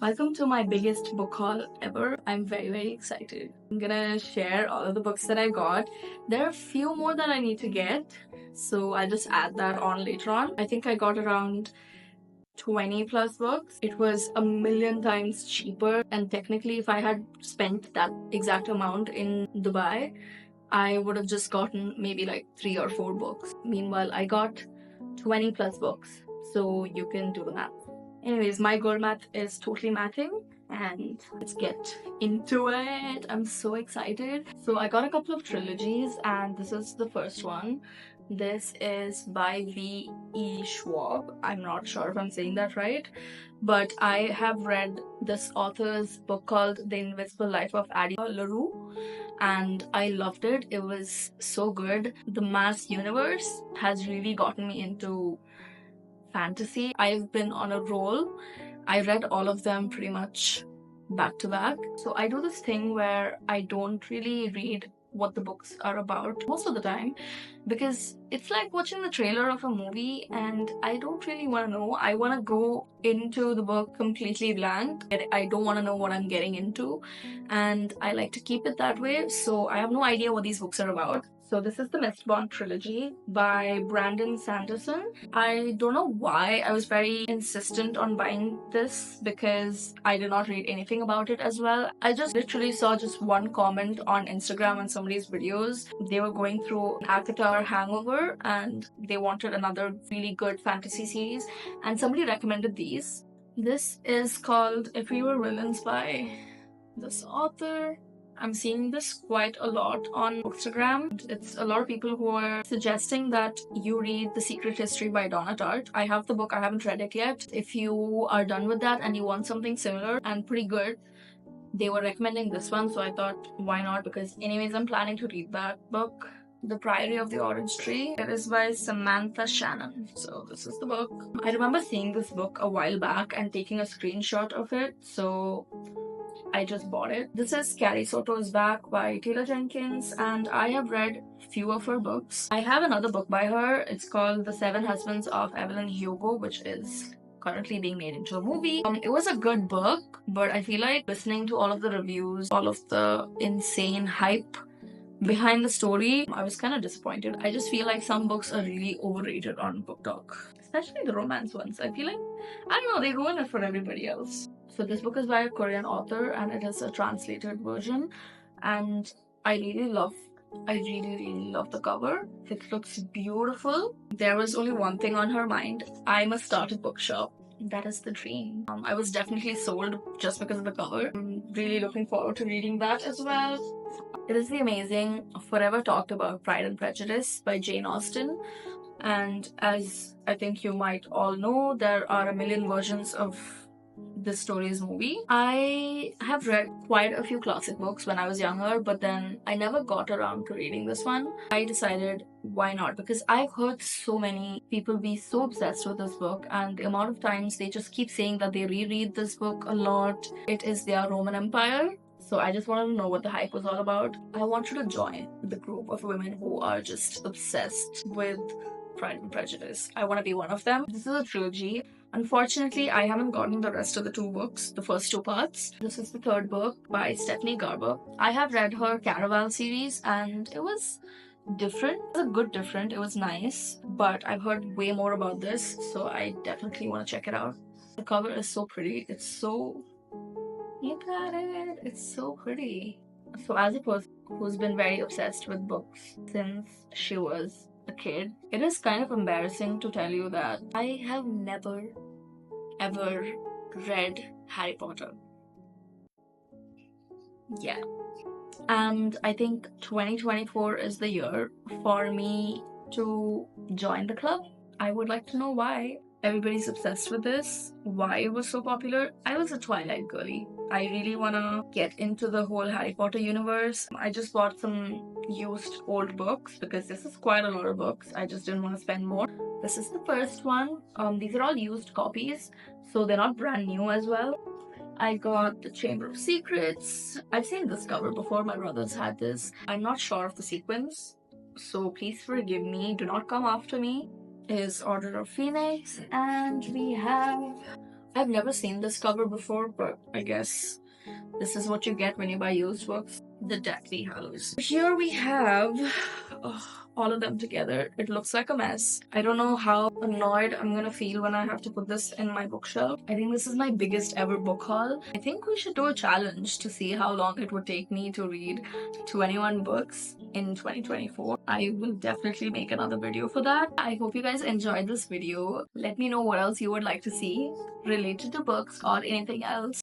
Welcome to my biggest book haul ever. I'm very excited. I'm gonna share all of the books that I got. There are a few more that I need to get, so I'll just add that on later on. I think I got around 20 plus books. It was a million times cheaper, and technically if I had spent that exact amount in Dubai, I would have just gotten maybe like 3 or 4 books. Meanwhile, I got 20 plus books, so you can do the math. Anyways, my goal math is totally mathing, and let's get into it. I'm so excited. So I got a couple of trilogies, and this is the first one. This is by E Schwab. I'm not sure if I'm saying that right, but I have read this author's book called The Invisible Life of Addie LaRue, and I loved it. It was so good. The mass universe has really gotten me into fantasy. I've been on a roll. I read all of them pretty much back to back. So I do this thing where I don't really read what the books are about most of the time, because it's like watching the trailer of a movie and I don't really want to know. I want to go into the book completely blank. I don't want to know what I'm getting into, and I like to keep it that way. So I have no idea what these books are about. So this is the Mistborn Trilogy by Brandon Sanderson. I don't know why I was very insistent on buying this, because I did not read anything about it as well. I just literally saw just one comment on Instagram on somebody's videos. They were going through Avatar Hangover and they wanted another really good fantasy series, and somebody recommended these. This is called If We Were Merlin by this author. I'm seeing this quite a lot on Instagram. It's a lot of people who are suggesting that you read The Secret History by Donna Tartt. I have the book, I haven't read it yet. If you are done with that and you want something similar and pretty good, they were recommending this one, so I thought, why not? Because anyways, I'm planning to read that book. The Priory of the Orange Tree. It is by Samantha Shannon. So this is the book. I remember seeing this book a while back and taking a screenshot of it, so I just bought it. This is Carrie Soto's Back by Taylor Jenkins, and I have read few of her books. I have another book by her. It's called The Seven Husbands of Evelyn Hugo, which is currently being made into a movie. It was a good book, but I feel like listening to all of the reviews, all of the insane hype behind the story, I was kind of disappointed. I just feel like some books are really overrated on BookTok, especially the romance ones. I feel like, I don't know, they ruin it for everybody else. So this book is by a Korean author and it is a translated version, and I really love the cover. It looks beautiful. There was only one thing on her mind: I must start a bookshop. That is the dream. I was definitely sold just because of the cover. I'm really looking forward to reading that as well. It is the amazing Forever Talked About Pride and Prejudice by Jane Austen. And as I think you might all know, there are a million versions of this story's movie. I have read quite a few classic books when I was younger, but then I never got around to reading this one. I decided, why not? Because I've heard so many people be so obsessed with this book, and the amount of times they just keep saying that they reread this book a lot. It is their Roman Empire. So I just wanted to know what the hype was all about. I want you to join the group of women who are just obsessed with Pride and Prejudice. I want to be one of them. This is a trilogy. Unfortunately, I haven't gotten the rest of the 2 books, the first 2 parts. This is the 3rd book by Stephanie Garber. I have read her Caravel series and it was different. It was a good different. It was nice, but I've heard way more about this, so I definitely want to check it out. The cover is so pretty. It's so... Look at it. It's so pretty. So as a person who's been very obsessed with books since she was a kid, it is kind of embarrassing to tell you that I have never ever read Harry Potter. Yeah. And I think 2024 is the year for me to join the club. I would like to know why everybody's obsessed with this, why it was so popular. I was a Twilight girly. I really want to get into the whole Harry Potter universe. I just bought some used old books because this is quite a lot of books. I just didn't want to spend more. This is the first one. These are all used copies, so they're not brand new as well. I got the Chamber of Secrets. I've seen this cover before. My brothers had this. I'm not sure of the sequence, so please forgive me. Do not come after me. Is Order of Phoenix, and we have I've never seen this cover before, but I guess this is what you get when you buy used books. The Deathly Hallows. Here we have all of them together. It looks like a mess. I don't know how annoyed I'm gonna feel when I have to put this in my bookshelf. I think this is my biggest ever book haul. I think we should do a challenge to see how long it would take me to read 21 books in 2024. I will definitely make another video for that. I hope you guys enjoyed this video. Let me know what else you would like to see related to books or anything else.